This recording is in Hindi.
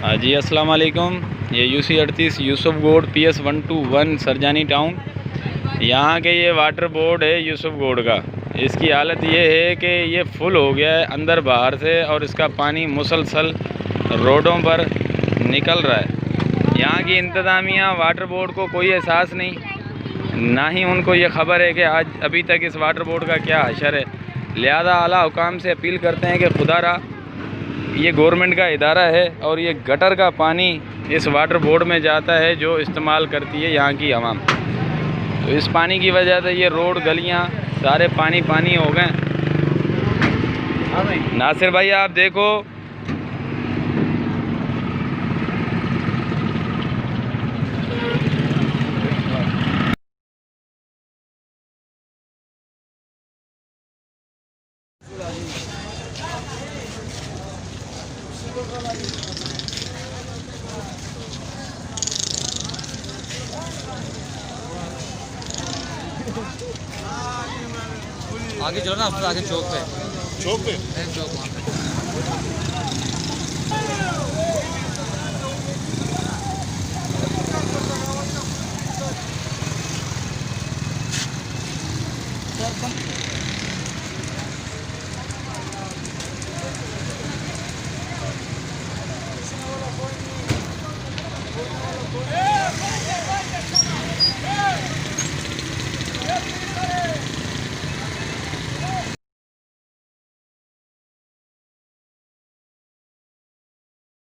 हाँ जी, अस्सलाम वालेकुम। ये यूसी 38 यूसुफ गोड PS 121 सरजानी टाउन। यहाँ के ये वाटर बोर्ड है यूसुफ गोड का। इसकी हालत ये है कि ये फुल हो गया है अंदर बाहर से, और इसका पानी मुसलसल रोडों पर निकल रहा है। यहाँ की इंतज़ामिया वाटर बोर्ड को कोई एहसास नहीं, ना ही उनको ये ख़बर है कि आज अभी तक इस वाटर बोर्ड का क्या हशर है। लिहाजा आला हुकाम से अपील करते हैं कि खुदारा ये गवर्नमेंट का इदारा है और ये गटर का पानी इस वाटर बोर्ड में जाता है जो इस्तेमाल करती है यहाँ की आवाम। तो इस पानी की वजह से ये रोड गलियाँ सारे पानी पानी हो गए। नासिर भाई आप देखो, आगे चलो ना, आगे चौक पे चौक पे चौक वहाँ पे।